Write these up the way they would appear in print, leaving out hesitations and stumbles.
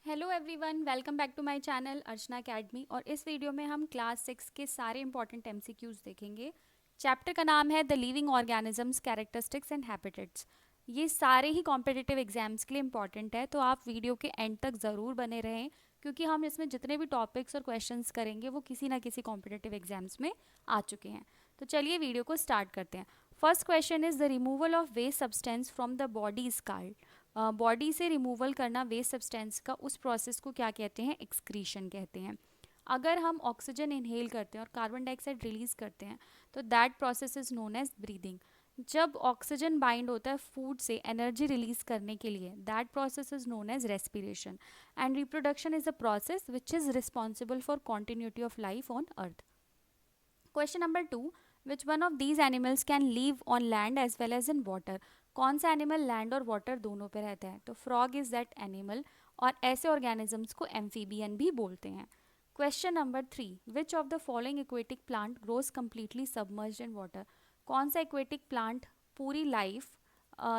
Hello everyone, welcome back to my channel Archana academy. और इस video में हम क्लास 6 के सारे इंपॉर्टेंट एमसीक्यूज देखेंगे। चैप्टर का नाम है the living organisms characteristics and habitats. ये सारे ही कॉम्पिटिटिव एग्जाम्स के लिए इंपॉर्टेंट है, तो आप वीडियो के एंड तक ज़रूर बने रहें, क्योंकि हम इसमें जितने भी टॉपिक्स और क्वेश्चंस करेंगे वो किसी ना किसी कॉम्पिटिटिव एग्जाम्स में आ चुके हैं। तो चलिए वीडियो को स्टार्ट करते हैं। First question is the removal of waste substance from the body is called. Body से रिमूवल करना वेस्ट सब्सटेंस का, उस प्रोसेस को क्या कहते हैं? एक्सक्रीशन कहते हैं। अगर हम ऑक्सीजन इनहेल करते हैं और कार्बन डाइऑक्साइड रिलीज करते हैं तो that process is known as breathing. जब ऑक्सीजन बाइंड होता है फूड से एनर्जी रिलीज करने के लिए, that process is known as respiration. And reproduction is a process which is responsible for continuity of life on earth. Question number 2, which one of these animals can live on land as well as in water. कौन सा animal land और water दोनों पे रहता है? तो frog is that animal, और ऐसे ऑर्गेनिजम्स को एम्फीबियन भी बोलते हैं। Question number 3, which of the following aquatic plant grows completely submerged in water. कौन सा एक्वेटिक प्लांट पूरी लाइफ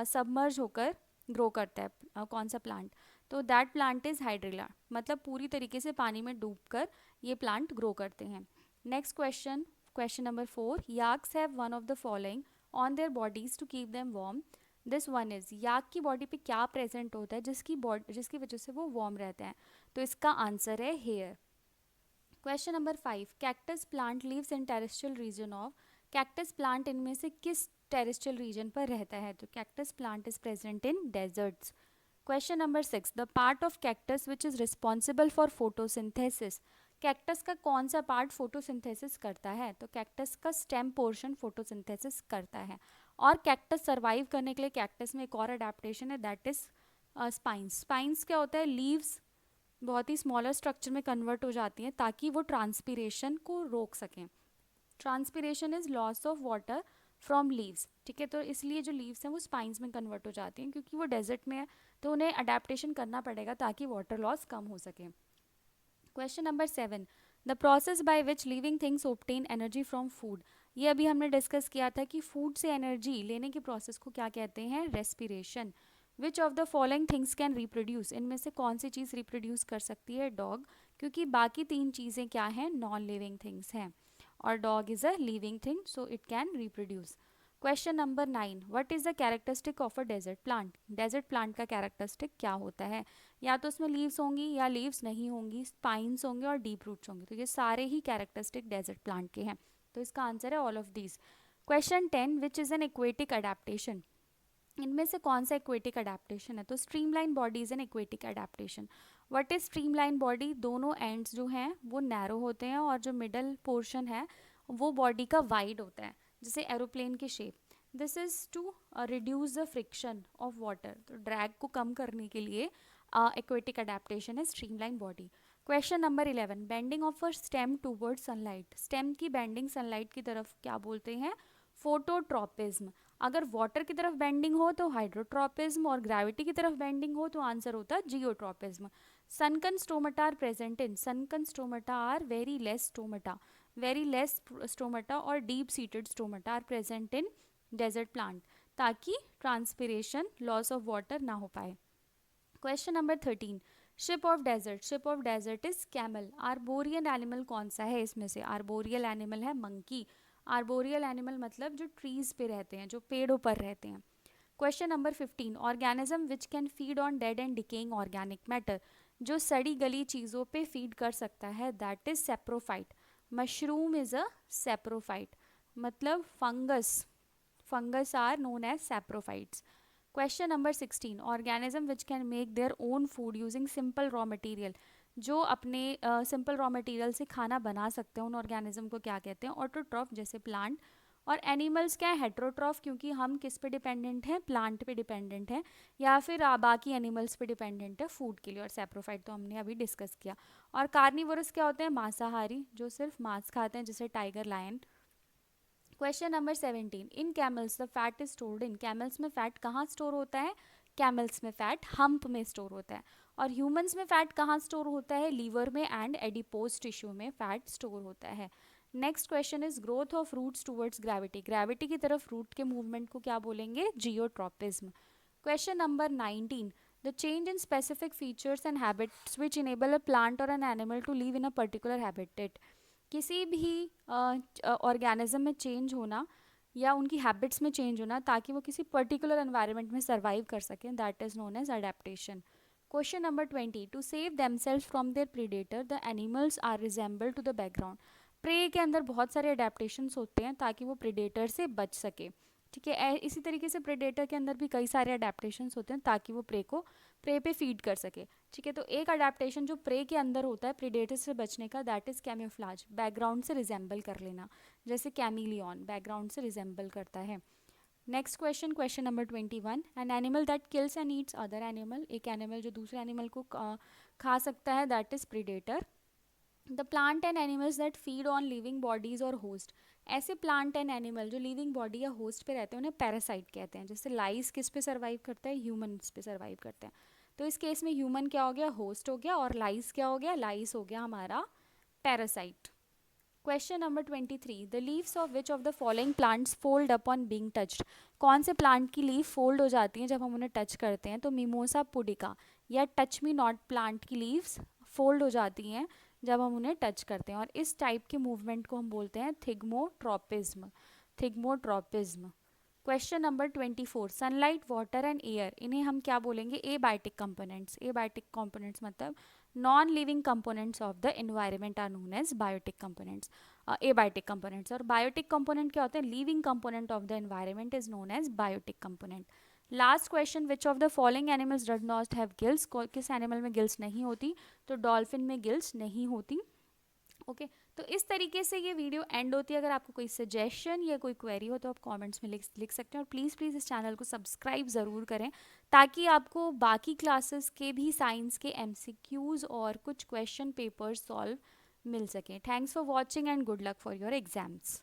सबमर्ज होकर ग्रो करता है? कौन सा प्लांट? तो दैट प्लांट इज हाइड्रिला, मतलब पूरी तरीके से पानी में डूबकर ये प्लांट ग्रो करते हैं। Next question, question number 4, yaks have one of the following on their bodies to keep them warm. This one is, yak की बॉडी पे क्या प्रेजेंट होता है जिसकी वजह से वो वार्म रहते हैं? तो इसका आंसर है here. Question number 5, cactus plant lives in terrestrial region of. Cactus plant इनमें से किस टेरेस्ट्रियल रीजन पर रहता है? तो cactus plant is present in deserts. Question number 6, the part of cactus which is responsible for photosynthesis. Cactus का कौन सा पार्ट फोटोसिंथेसिस करता है? तो कैक्टस का स्टेम पोर्शन फोटोसिंथेसिस करता है। और कैक्टस सर्वाइव करने के लिए कैक्टस में एक और अडेप्टेशन है, दैट इज स्पाइंस। स्पाइंस क्या होता है? लीव्स बहुत ही स्मॉलर स्ट्रक्चर में कन्वर्ट हो जाती हैं ताकि वो ट्रांसपीरेशन को रोक सकें। Transpiration is loss of water from leaves, ठीक है। तो इसलिए जो लीव्स हैं वो स्पाइंस में कन्वर्ट हो जाती हैं, क्योंकि वो डेजर्ट में है तो उन्हें अडेप्टेशन करना पड़ेगा ताकि वाटर लॉस कम हो सके। Question number 7, the process by which living things obtain energy from food. ये अभी हमने डिस्कस किया था कि फूड से एनर्जी लेने के प्रोसेस को क्या कहते हैं? Respiration. Which of the following things can reproduce. इनमें से कौन सी चीज़ रिप्रोड्यूस कर सकती है? डॉग, क्योंकि बाकी तीन चीज़ें क्या हैं? नॉन लिविंग थिंग्स हैं, और dog is a living thing, so it can reproduce. Question number 9, what is the characteristic of a desert plant. Desert plant का कैरेक्टरिस्टिक क्या होता है? या तो उसमें लीव्स होंगी या लीव्स नहीं होंगी, स्पाइन्स होंगे और डीप रूट्स होंगे। तो ये सारे ही कैरेक्टरिस्टिक डेजर्ट प्लांट के हैं, तो इसका आंसर है all of these. Question 10, which is an aquatic adaptation. इनमें से कौन सा एक्वेटिक अडेप्टेशन है? तो streamline body is an aquatic adaptation. What is streamline body? दोनों एंड्स जो हैं वो नैरो होते हैं और जो मिडल पोर्शन है वो बॉडी का वाइड होता है, जैसे एरोप्लेन की shape. This is to reduce the friction of water, तो ड्रैग को कम करने के लिए एक्वेटिक अडेप्टेशन है streamline body. Question number 11, bending of a stem toward sunlight. Stem की बेंडिंग सनलाइट की तरफ क्या बोलते हैं? फोटोट्रॉपिज्म। अगर वाटर की तरफ बेंडिंग हो तो हाइड्रोट्रॉपिज्म, और ग्रेविटी की तरफ बेंडिंग हो तो आंसर होता है geotropism. Sunken stomata are present in. Sunken stomata are very less stomata, very less stomata और deep seated stomata are present in desert plant, ताकि ट्रांसपिरेशन लॉस ऑफ वाटर ना हो पाए। Question number 13, ship of desert. Ship of desert is camel. Arboreal animal कौन सा है इसमें से? आर्बोरियल एनिमल है मंकी। आर्बोरियल एनिमल मतलब जो ट्रीज पे रहते हैं, जो पेड़ों पर रहते हैं। Question number 15, organism which can feed on dead and decaying organic matter. जो सड़ी गली चीज़ों पे फीड कर सकता है, that is saprophyte. Mushroom is a saprophyte, मतलब fungus. Fungus are known as saprophytes. Question number 16, organism which can make their own food using simple raw material. जो अपने सिंपल रॉ मटेरियल से खाना बना सकते हैं उन ऑर्गेनिज्म को क्या कहते हैं? ऑटोट्रॉफ, जैसे प्लांट। और एनिमल्स क्या है? हेट्रोट्रॉफ, क्योंकि हम किस पे डिपेंडेंट हैं? प्लांट पे डिपेंडेंट हैं, या फिर बाकी एनिमल्स पे डिपेंडेंट है फूड के लिए। और सेप्रोफाइट तो हमने अभी डिस्कस किया। और कार्निवोरस क्या होते हैं? मांसाहारी, जो सिर्फ मांस खाते हैं, जैसे tiger, lion. Question number 17, in camels the fat is stored in. Camels में फैट कहाँ स्टोर होता है? कैमल्स में फैट हम्प में स्टोर होता है। और ह्यूमंस में फैट कहाँ स्टोर होता है? लीवर में एंड एडिपोज टिश्यू में फैट स्टोर होता है। Next question is growth of roots towards gravity. Gravity की तरफ रूट के मूवमेंट को क्या बोलेंगे? Geotropism. Question number 19, the change in specific features and habits which enable a plant और an animal to live in a particular habitat. किसी भी organism में चेंज होना या उनकी हैबिट्स में चेंज होना ताकि वो किसी पर्टिकुलर एनवायरनमेंट में सर्वाइव कर सकें, that is known as adaptation. Question number 20, to save themselves from their predator the animals are resemble to the background. Prey के अंदर बहुत सारे अडेप्टेशंस होते हैं ताकि वो प्रीडेटर से बच सके, ठीक है। इसी तरीके से प्रेडेटर के अंदर भी कई सारे अडेप्टेशंस होते हैं ताकि वो प्रे पे फीड कर सके, ठीक है। तो एक अडेप्टेशन जो प्रे के अंदर होता है प्रेडेटर से बचने का, दैट इज कैम्यूफ्लाज, बैकग्राउंड से रिजेंबल कर लेना, जैसे कैमिलियन बैकग्राउंड से रिजेंबल करता है। Next question, question number 21, an animal that kills and Yeats other animal. एक एनिमल जो दूसरे एनिमल को खा सकता है, that is predator. The plant and animals that feed on living bodies और होस्ट। ऐसे प्लांट एंड एनिमल जो लिविंग बॉडी या होस्ट पे रहते हैं उन्हें पैरासाइट कहते हैं। जैसे लाइस किस पे सर्वाइव करता है, ह्यूमन्स पे सर्वाइव करते हैं। तो इस केस में ह्यूमन क्या हो गया, होस्ट हो गया, और लाइस क्या हो गया, लाइस हो गया हमारा parasite. Question number 23, the leaves of which of the following plants fold upon being touched. कौन से प्लांट की लीफ फोल्ड हो जाती हैं जब हम उन्हें टच करते हैं? तो मिमोसा पुडिका या टच मी नॉट प्लांट की लीव्स फोल्ड हो जाती हैं जब हम उन्हें टच करते हैं, और इस टाइप के मूवमेंट को हम बोलते हैं thigmotropism, thigmotropism. Question number 24, sunlight, water and air, इन्हें हम क्या बोलेंगे? Abiotic components. एबायोटिक कंपोनेंट्स मतलब non living components of the environment are known as biotic components, abiotic components. और बायोटिक कंपोनेंट क्या होते हैं? Living component of the environment is known as biotic component. Last question, which of the following animals does not have gills. किस animal में gills नहीं होती? तो dolphin में गिल्स नहीं होती। ओके तो इस तरीके से ये वीडियो एंड होती है। अगर आपको कोई सजेशन या कोई क्वेरी हो तो आप कमेंट्स में लिख सकते हैं, और प्लीज़ प्लीज़ इस चैनल को सब्सक्राइब ज़रूर करें ताकि आपको बाकी क्लासेस के भी साइंस के एमसीक्यूज़ और कुछ क्वेश्चन पेपर्स सॉल्व मिल सकें। Thanks for watching and good luck for your exams.